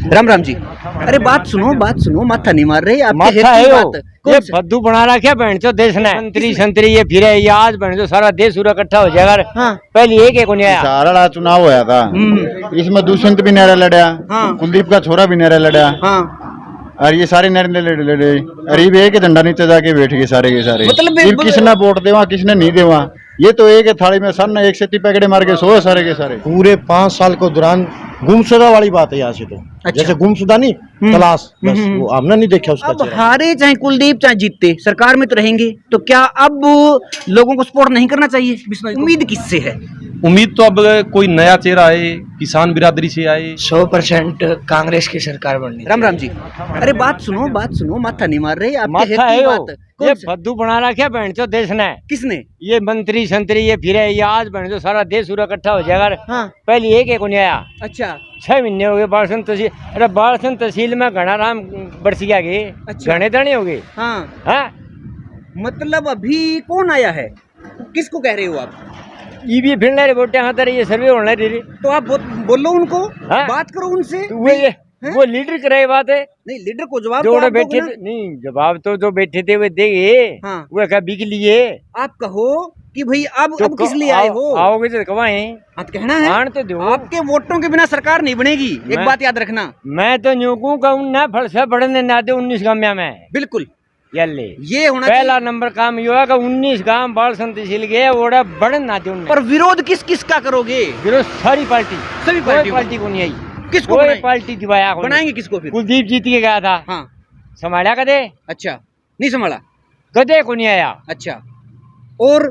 राम राम जी। अरे बात सुनो माथा नहीं मार रहे आपके माथा है बात ये फद्दू बना रखा बहन चो देश ने संतरी संतरी ये फिरे ये आज बहन चो सारा देश पूरा इकट्ठा हो जाएगा। हाँ। पहले एक को नहीं आया सारा चुनाव होया था, इसमें दुष्यंत भी नहरा लड़ा, हाँ। कुलदीप का छोरा भी नहरा लड़ा, हाँ। और ये सारे नहरे लड़े। अरीब एक ही डंडा नीचे जाके बैठ गए सारे के सारे। मतलब किसने वोट देवा किसने नहीं देवा, ये तो एक थाली में सर ने एक सेती पैकेट मार के सो सारे के सारे। पूरे 5 साल के दौरान गुमशुदा वाली बात है यहाँ से तो। अच्छा। जैसे गुमशुदा नहीं तलाश, बस वो हमने नहीं देखा उसका अब चेहरा। हारे चाहे कुलदीप चाहे जीतते सरकार में तो रहेंगे, तो क्या अब लोगों को सपोर्ट नहीं करना चाहिए? उम्मीद किससे है? उम्मीद तो अब कोई नया चेहरा आए, किसान बिरादरी से आए। 100% कांग्रेस की सरकार बननी। राम राम जी। अरे बात सुनो माथा नहीं मार रहे आपके माथा हेत है की बात ये फद्दू बना रखा बहन चो देश ने। किसने? ये मंत्री संतरी ये फिरे ये आज बहन चो सारा देश पूरा इकट्ठा हो जाएगा। हाँ। पहले एक को नहीं आया। अच्छा 6 महीने हो गए बालसन तहसील। अरे बालसन तहसील में घना राम बरसिया गए। अच्छा। घने दाने हो गए। हाँ, हाँ मतलब अभी कौन आया है? किसको कह रहे हो आप? ये भी फिर रहे वोटे हाँ ये सर्वे होने रही। तो आप बोलो उनको, हाँ? बात करो उनसे। वो लीडर कराए बात है। नहीं, लीडर को जवाब जो तो आप बैठे दोगे ना। नहीं जवाब तो जो बैठे थे वे देंगे। हाँ। वो क्या बिक लिए। आप कहो कि भाई अब तो किस लिए आए हो? आओगे तो कमाए आप कहना है आन तो दो। आपके वोटों के बिना सरकार नहीं बनेगी, एक बात याद रखना। मैं तो न्यूकू कहूँ ना फल से बढ़ने ना दे 19 गाँव में। बिल्कुल यल्ले ये होना पहला चाहिए। नंबर काम ये होगा 19 गाँव बाल तहसील गए ओड़ा बढ़न ना दे। पर विरोध किस का करोगे? विरोध सारी पार्टी सभी कोई पार्टी को नहीं आई। किसको कोई बनाएंगे? पार्टी दिवाया को नहीं। बनाएंगे किसको फिर? कुलदीप जीत के गया था। हाँ। संभाला कदे अच्छा नहीं संभाला। कदे को नहीं आया। अच्छा और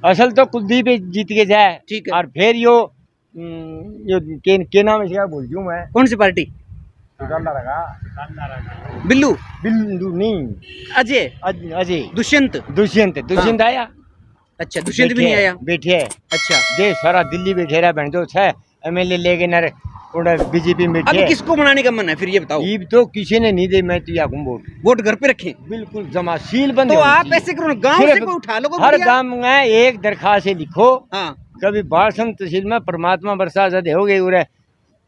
असल तो कुलदीप ही जीत के जाए। ठीक है। और फिर यो के नाम है क्या बोल मैं कौन सी पार्टी? बिल्लू बिल्लू नहीं अजय अजय दुष्यंत आया। अच्छा दुष्यंत भी नहीं आया। बैठे है। अच्छा देश सारा दिल्ली बैठे रहा बहन जो है MLA लेके न बीजेपी में अब बैठे। किसको बनाने का मन है फिर ये बताओ? ईब तो किसी ने नहीं दे। मैं तो या वोट घर पे रखें? बिल्कुल जमाशील बंद तो होनी आप चाहिए। ऐसे करो ना, गांव से कोई उठा लो हर गांव में एक दरखास्त लिखो। हाँ कभी बालसन तहसील में परमात्मा बरसा ज्यादा हो गई उरे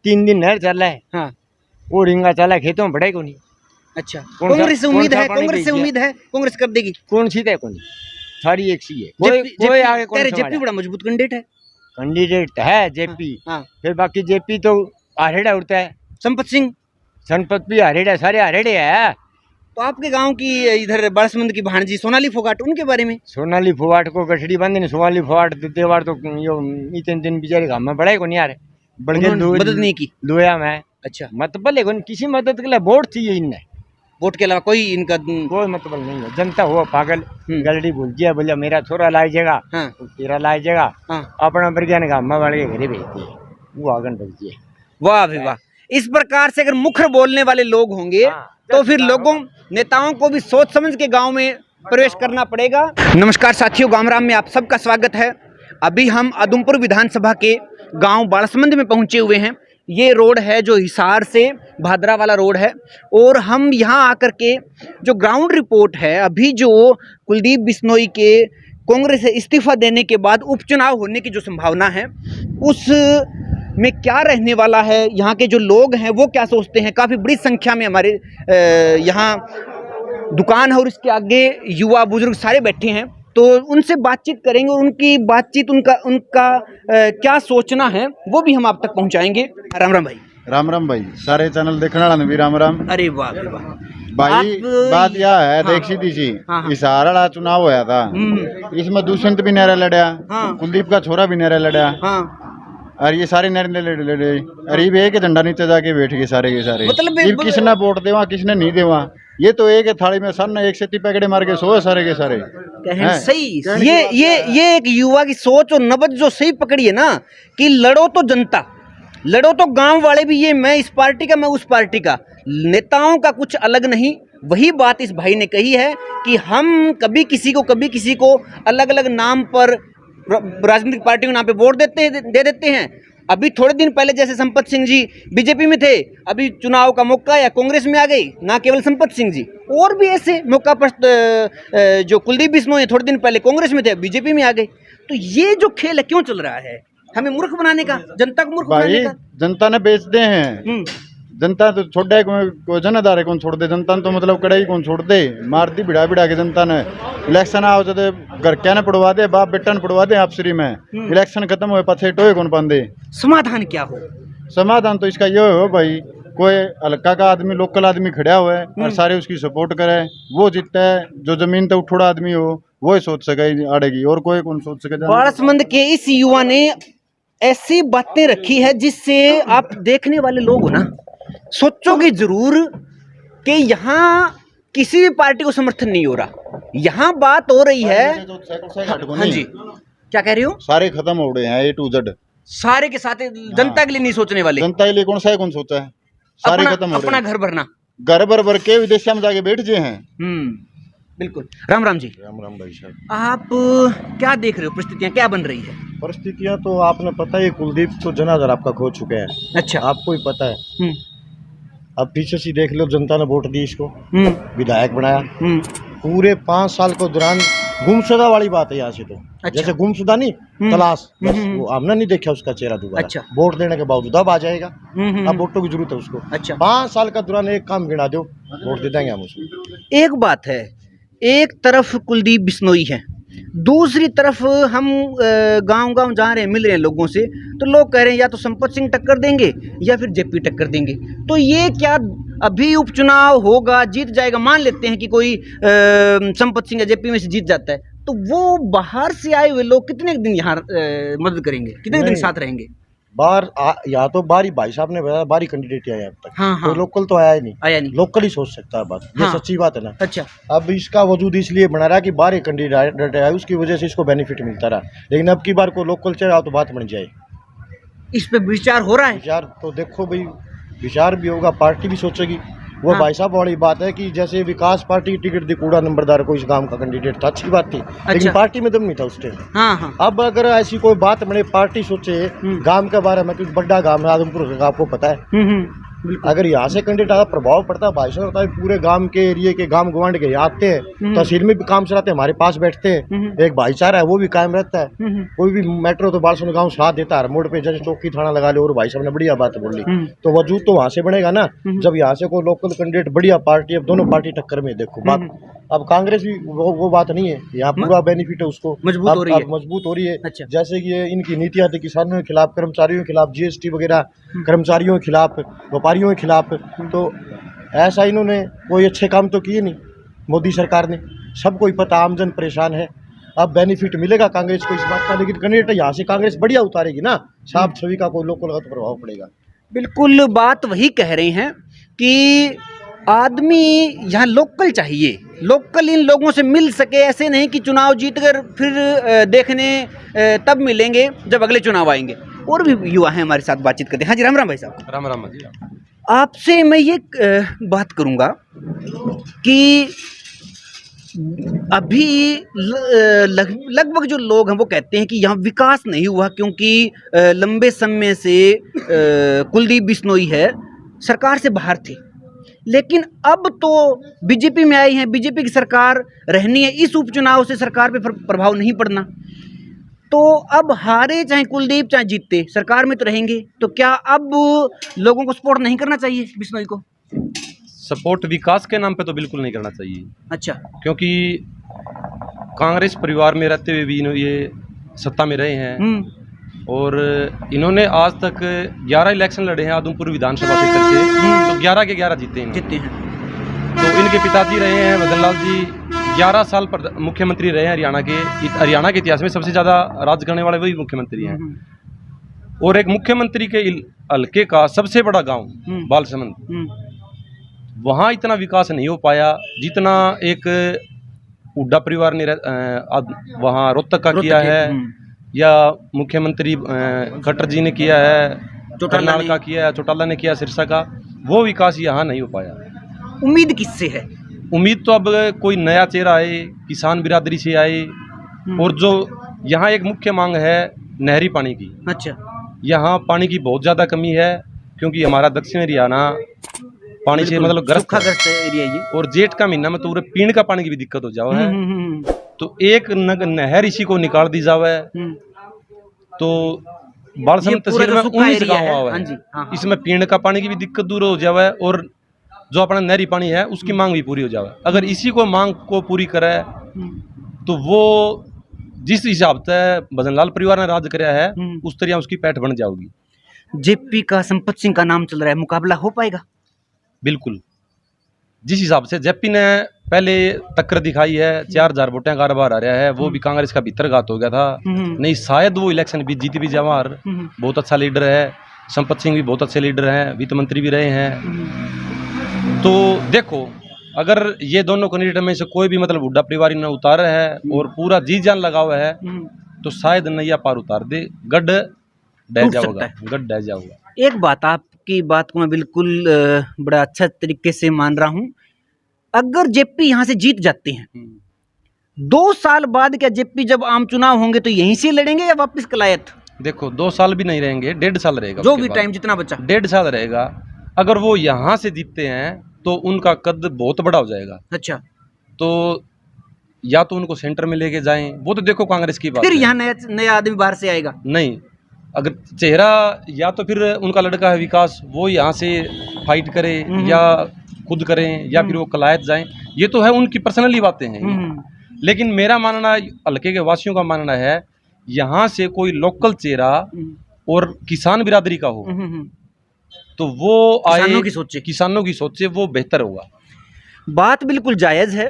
3 दिन नहर चल रहा है। हाँ। वो रिंगा चला खेतों में बढ़ाई को नहीं। अच्छा कौन सा- कांग्रेस से कौन उम्मीद सा है, पानी कांग्रेस से भेजिए? उम्मीद है कांग्रेस कर देगी। कौन सी है कौन सारी एक सी है। कोई आगे कौन जेपी बड़ा मजबूत कैंडिडेट है। कैंडिडेट है जेपी। हाँ। फिर बाकी जेपी तो हरेड़ा उड़ता है। संपत सिंह संपत भी हरेड़ा सारे हरेड़े है। तो आपके गांव की इधर बारसमंद की भांजी सोनाली फोगाट, उनके बारे में? सोनाली फोवाट को गठड़ी बंद नहीं। सोनाली फोवाट देवार तो यो इतने दिन बेचारे गाँव में बढ़ाई को नहीं आ रहे। बढ़ के उन्होंने मदद नहीं की। लोया में। अच्छा मतबल है किसी मदद के लिए वोट चाहिए इनने। वोट के अलावा कोई इनका कोई मतबल नहीं है। जनता हुआ पागल गलड़ी बोल दिया बोलिया मेरा छोरा लाई जगह। हाँ। तेरा लाई जगह। हाँ। अपना बर्गियान गाँव में बढ़ के घरे भेजती है वो आगन भेजती है। वाह भी वाह। इस प्रकार से अगर मुखर बोलने वाले लोग होंगे तो फिर लोगों नेताओं को भी सोच समझ के गांव में प्रवेश करना पड़ेगा। नमस्कार साथियों, गामराम में आप सबका स्वागत है। अभी हम उधमपुर विधानसभा के गांव बालसमंद में पहुंचे हुए हैं। ये रोड है जो हिसार से भादरा वाला रोड है, और हम यहाँ आकर के जो ग्राउंड रिपोर्ट है, अभी जो कुलदीप बिश्नोई के कांग्रेस से इस्तीफा देने के बाद उपचुनाव होने की जो संभावना है उस में क्या रहने वाला है, यहाँ के जो लोग हैं वो क्या सोचते हैं। काफ़ी बड़ी संख्या में हमारे यहाँ दुकान है और इसके आगे युवा बुजुर्ग सारे बैठे हैं, तो उनसे बातचीत करेंगे और उनकी बातचीत उनका क्या सोचना है वो भी हम आप तक पहुँचाएंगे। राम राम भाई। राम राम भाई, सारे चैनल देखने वाला ने भी राम राम। अरे वाह वाह भाई बात यह है, देख सीधी सी हिसार वाला चुनाव होया था, इसमें दुष्यंत भी नहरा लड़ा, कुलदीप का छोरा भी नहरा लड़ा, और ये सारे नहरे लड़े। अरीब एक ही डंडा नीचे जाके बैठ गए सारे के सारे। मतलब किसने वोट देवा किसने नहीं देवा, ये तो एक थाली में सर ने एक सेती पैकेट मार के सो सारे के सारे। सही ये एक युवा की सोच और नब्ज जो सही पकड़ी है ना, कि लड़ो तो जनता, लड़ो तो गांव वाले भी, ये मैं इस पार्टी का मैं उस पार्टी का, नेताओं का कुछ अलग नहीं। वही बात इस भाई ने कही है कि हम कभी किसी को अलग अलग नाम पर राजनीतिक पार्टियों के नाम पे वोट दे देते हैं। अभी थोड़े दिन पहले जैसे संपत सिंह जी बीजेपी में थे, अभी चुनाव का मौका या कांग्रेस में आ गई। ना केवल संपत सिंह जी, और भी ऐसे मौका पर जो कुलदीप बिश्नोई थोड़े दिन पहले कांग्रेस में थे, बीजेपी में आ गए। तो ये जो खेल है क्यों चल रहा है? हमें मूर्ख बनाने का, जनता को मूर्ख भाई बनाने का। जनता ने बेच दे हैं। जनता तो छोड़ा को जनाधारे कौन छोड़ दे, जनता ने तो मतलब कड़ाई कौन छोड़ दे, मार दी बिड़ा बिड़ा के जनता ने। इलेक्शन आओ तो घर क्या ने पड़वा दे, बाप बेटा ने पड़वा दे आपसरी में। इलेक्शन खत्म हुए पछे टोए कौन पांदे। समाधान क्या हो? समाधान तो इसका ये हो भाई, कोई हल्का का आदमी, लोकल आदमी खड़ा हुआ है और सारे उसकी सपोर्ट करे, वो जीतता है। जो जमीन तो उठोड़ा आदमी हो वो ही सोच सके आड़ेगी, और कोई कौन सोच सके। बारासमंद के इस युवा ने ऐसी बातें रखी है जिससे आप देखने वाले लोग हो ना, सोचोगे जरूर कि यहाँ किसी भी पार्टी को समर्थन नहीं हो रहा। यहाँ बात हो रही है। हाँ जी, क्या कह रही हो? सारे खत्म हो गए हैं A to Z, सारे के साथ जनता के लिए नहीं सोचने वाले। जनता के लिए कौन सा है, कौन सोचा है? सारे खत्म हो अपना रहे घर भरना, घर भर भर के विदेश में जाके बैठ गए हैं। बिल्कुल। राम राम जी। राम राम भाई साहब। आप क्या देख रहे हो, परिस्थितियां क्या बन रही है? परिस्थितियां तो आपने पता है, कुलदीप तो जनाधार आपका खो चुके हैं। अच्छा, आपको ही पता है। अब पीछे से देख लो, जनता ने वोट दी इसको, विधायक बनाया। पूरे 5 साल के दौरान गुमशुदा वाली बात है यहाँ से तो। अच्छा। जैसे गुमशुदा नहीं तलाश, बस वो हमने नहीं देखा उसका चेहरा दोबारा। अच्छा। वोट देने के बावजूद अब आ जाएगा। अब वोटों की जरूरत है उसको। अच्छा। 5 साल का दौरान एक काम गिना दो, वोट दे देंगे हम उसको। एक बात है, एक तरफ कुलदीप बिश्नोई है, दूसरी तरफ हम गांव-गांव जा रहे हैं, मिल रहे हैं लोगों से, तो लोग कह रहे हैं या तो संपत सिंह टक्कर देंगे या फिर जेपी टक्कर देंगे। तो ये क्या अभी उपचुनाव होगा, जीत जाएगा, मान लेते हैं कि कोई संपत सिंह या जेपी में से जीत जाता है, तो वो बाहर से आए हुए लोग कितने दिन यहाँ मदद करेंगे, कितने दिन साथ रहेंगे? यहाँ तो बारी भाई साहब ने बताया, बारी कैंडिडेट आया अब तक। हाँ, कोई लोकल तो आया ही नहीं। आया नहीं। लोकल ही सोच सकता है बात, ये हाँ। सच्ची बात है ना। अच्छा। अब इसका वजूद इसलिए बना रहा कि बाहर कैंडिडेट आया, उसकी वजह से इसको बेनिफिट मिलता रहा, लेकिन अब की बार को लोकल चला तो बात बन जाए। इस पे विचार हो रहा है? विचार तो देखो भाई, विचार भी होगा, पार्टी भी सोचेगी। वो हाँ। भाई साहब वाली बात है कि जैसे विकास पार्टी की टिकट दी कूड़ा नंबरदार को, इस गांव का कैंडिडेट था, अच्छी बात थी, लेकिन पार्टी में दम नहीं था उस टाइम। हाँ हाँ। अब अगर ऐसी कोई बात बने, पार्टी सोचे गांव के बारे में, क्योंकि बड़ा गांव है आदमपुर का, आपको पता है। अगर यहाँ से कैंडिडेट आया, प्रभाव पड़ता है भाई साहब, होता है पूरे गांव के एरिए के, गांव गवांड के आते हैं, तहसील में भी काम चलाते हैं, हमारे पास बैठते हैं, एक भाईचारा है वो भी कायम रहता है। कोई भी मेट्रो तो बालसुन गांव साथ देता है, मोड़ पे जैसे चौकी थाना लगा ले, और भाई साहब ने बढ़िया बात बोली, तो वजूद तो वहाँ से बनेगा ना, जब यहाँ से कोई लोकल कैंडिडेट बढ़िया पार्टी, अब दोनों पार्टी टक्कर में देखो बात। अब कांग्रेस भी वो बात नहीं है, यहाँ पूरा बेनिफिट है उसको, मजबूत हो रही है। मजबूत हो रही है। अच्छा। जैसे कि ये इनकी नीतियाँ थी किसानों के खिलाफ, कर्मचारियों के खिलाफ, GST वगैरह, कर्मचारियों के खिलाफ, व्यापारियों के खिलाफ, तो ऐसा इन्होंने कोई अच्छे काम तो किए नहीं मोदी सरकार ने। सबको ही पता, आमजन परेशान है। अब बेनिफिट मिलेगा कांग्रेस को इस बात का, लेकिन कैंडिडेट यहाँ से कांग्रेस बढ़िया उतारेगी ना, साफ छवि का कोई लोकल का तो प्रभाव पड़ेगा। बिल्कुल बात वही कह रहे हैं कि आदमी यहाँ लोकल चाहिए, लोकल इन लोगों से मिल सके। ऐसे नहीं कि चुनाव जीत कर फिर देखने तब मिलेंगे जब अगले चुनाव आएंगे। और भी युवा हैं हमारे साथ, बातचीत करते हैं। हाँ जी, राम राम भाई साहब। राम राम जी। आपसे मैं ये बात करूँगा कि अभी लगभग जो लोग हैं वो कहते हैं कि यहाँ विकास नहीं हुआ, क्योंकि लंबे समय से कुलदीप बिश्नोई है, सरकार से बाहर थे, लेकिन अब तो बीजेपी में आई हैं, बीजेपी की सरकार रहनी है, इस उपचुनाव से सरकार पे प्रभाव नहीं पड़ना, तो अब हारे चाहे कुलदीप चाहे जीतते, सरकार में तो रहेंगे। तो क्या अब लोगों को सपोर्ट नहीं करना चाहिए बिश्नोई को? सपोर्ट विकास के नाम पे तो बिल्कुल नहीं करना चाहिए। अच्छा। क्योंकि कांग्रेस परिवार में रहते हुए भी ये सत्ता में रहे हैं, और इन्होंने आज तक 11 इलेक्शन लड़े हैं आदमपुर विधानसभा क्षेत्र से, तो 11 के 11 जीते हैं। तो इनके पिताजी रहे हैं मदन लाल जी, 11 साल पर मुख्यमंत्री रहे हैं हरियाणा के इतिहास में सबसे ज़्यादा राज करने वाले वही मुख्यमंत्री हैं। और एक मुख्यमंत्री के हल्के का सबसे बड़ा गांव बालसमंद, वहाँ इतना विकास नहीं हो पाया जितना एक हुड्डा परिवार ने वहाँ रोहतक का किया है, या मुख्यमंत्री खट्टर जी ने किया है, करनाल का किया है, चौटाला ने किया सिरसा का। वो विकास यहाँ नहीं हो पाया। उम्मीद किससे है? उम्मीद तो अब कोई नया चेहरा आए, किसान बिरादरी से आए, और जो यहाँ एक मुख्य मांग है नहरी पानी की। अच्छा। यहाँ पानी की बहुत ज़्यादा कमी है, क्योंकि हमारा दक्षिण हरियाणा पानी से मतलब ग्रस्त एरिया ये, और जेठ का महीना में तो पूरे पीने का पानी की भी दिक्कत हो जाओ है। तो एक नहर इसी को निकाल दी जावे तो बालसमंद पूरा तहसील जो में सूखा 19 एरिया गाँव है, हुआ हाँ है। जी, हाँ, हाँ। इसमें पीने का पानी की भी दिक्कत दूर हो जावे और जो अपना नहरी पानी है उसकी मांग भी पूरी हो जावे। अगर इसी को मांग को पूरी करे तो वो जिस हिसाब से भजनलाल परिवार ने राज कराया है उस तरह उसकी पैठ बन जाएगी। जेपी का संपत सिंह का नाम चल रहा है, मुकाबला हो पाएगा? बिल्कुल, जिस हिसाब से जेपी ने पहले टक्कर दिखाई है, 4000 वोटें कारोबार आ रहा है, वो भी कांग्रेस का भीतरघात हो गया था। नहीं शायद वो इलेक्शन भी जीत भी जावार। बहुत अच्छा लीडर है, संपत सिंह भी बहुत अच्छे लीडर हैं, वित्त मंत्री भी रहे हैं। तो देखो, अगर ये दोनों कैंडिडेट में से कोई भी मतलब बुढ़ा परिवार ने उतारा है और पूरा जी जान लगा हुआ है तो शायद नैया पार उतार दे, गड्ढ डह जाओगा, गड्ढ डह जाओगा। एक बात, आपकी बात को मैं बिल्कुल बड़ा अच्छा तरीके से मान रहा हूं। अगर जेपी यहां से जीत जाते हैं 2 साल बाद, क्या जेपी जब आम चुनाव होंगे तो यहीं से लड़ेंगे या वापस कलायत? देखो 2 साल भी नहीं रहेंगे, 1.5 साल रहेगा, जो भी टाइम जितना बचा 1.5 साल रहेगा। अगर वो यहाँ से जीतते हैं तो उनका कद बहुत बड़ा हो जाएगा। अच्छा, तो या तो उनको सेंटर में लेके जाएं, वो तो देखो कांग्रेस की बात फिर है। यहाँ नया आदमी बाहर से आएगा? नहीं, अगर चेहरा या तो फिर उनका लड़का है विकास, वो यहाँ से फाइट करे या खुद करें या फिर वो कलायत जाएं, ये तो है उनकी पर्सनली बातें हैं। लेकिन मेरा मानना, हल्के के वासियों का मानना है, यहाँ से कोई लोकल चेहरा और किसान बिरादरी का हो तो वो किसानों आए, की सोचे, किसानों की सोचे, वो बेहतर होगा। बात बिल्कुल जायज़ है,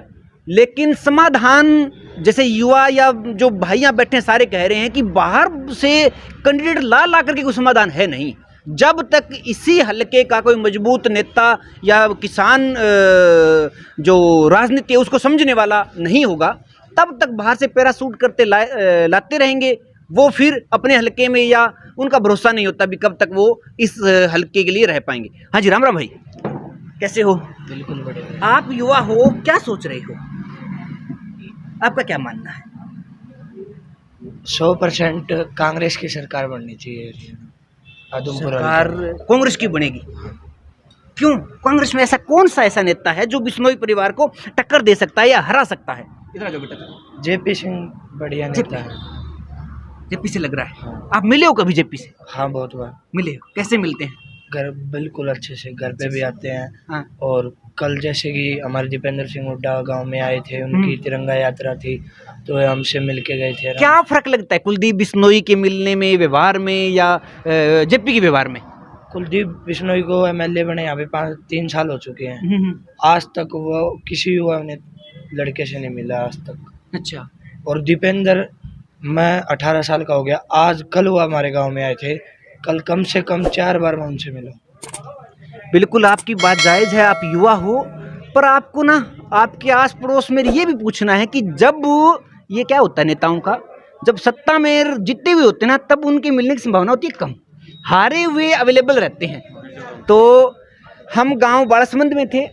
लेकिन समाधान जैसे युवा या जो भाइयां बैठे हैं सारे कह रहे हैं कि बाहर से कैंडिडेट ला करके कोई समाधान है नहीं। जब तक इसी हलके का कोई मजबूत नेता या किसान जो राजनीति है उसको समझने वाला नहीं होगा, तब तक बाहर से पैरासूट करते लाते रहेंगे। वो फिर अपने हलके में, या उनका भरोसा नहीं होता भी कब तक वो इस हलके के लिए रह पाएंगे। हाँ जी, राम राम भाई, कैसे हो? बिल्कुल बढ़िया। आप युवा हो, क्या सोच रहे हो? आपका क्या मानना है? 100% कांग्रेस की सरकार बननी चाहिए आदमपुर सरकार कांग्रेस की बनेगी? क्यों? कांग्रेस में ऐसा कौन सा ऐसा नेता है जो बिश्नोई परिवार को टक्कर दे सकता है या हरा सकता है? इधर आ जाओ बेटा। जेपी सिंह बढ़िया नेता है। जेपी से लग रहा है। आप मिले हो कभी जेपी से? हाँ, बहुत बार मिले हो? कैसे मिलते हैं? घर बिल्कुल अच्छे से, घर पे भी आते हैं। हाँ। और कल जैसे कि हमारे दीपेंद्र सिंह हुड्डा गांव में आए थे, उनकी तिरंगा यात्रा थी तो हमसे मिल के गए थे। क्या फर्क लगता है कुलदीप बिश्नोई के मिलने में, व्यवहार में, या जेपी के व्यवहार में? कुलदीप बिश्नोई को एमएलए बने यहाँ पे 3 साल हो चुके हैं। आज तक वो किसी युवा ने लड़के से नहीं मिला आज तक। अच्छा। और दीपेंद्र, मैं 18 साल का हो गया, आज कल वो हमारे गांव में आए थे, कल कम से कम 4 बार मैं उनसे मिला। बिल्कुल आपकी बात जायज़ है, आप युवा हो, पर आपको ना आपके आस पड़ोस में ये भी पूछना है कि जब ये क्या होता है नेताओं का, जब सत्ता में जितने भी होते हैं ना, तब उनके मिलने की संभावना होती है कम, हारे हुए अवेलेबल रहते हैं। तो हम गांव बालसमंद में थे,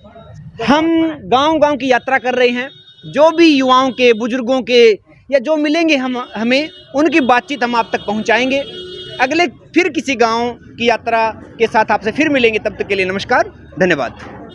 हम गांव की यात्रा कर रहे हैं। जो भी युवाओं के, बुजुर्गों के या जो मिलेंगे हमें उनकी बातचीत हम आप तक पहुंचाएंगे। अगले फिर किसी गांव की यात्रा के साथ आपसे फिर मिलेंगे। तब तक के लिए नमस्कार, धन्यवाद।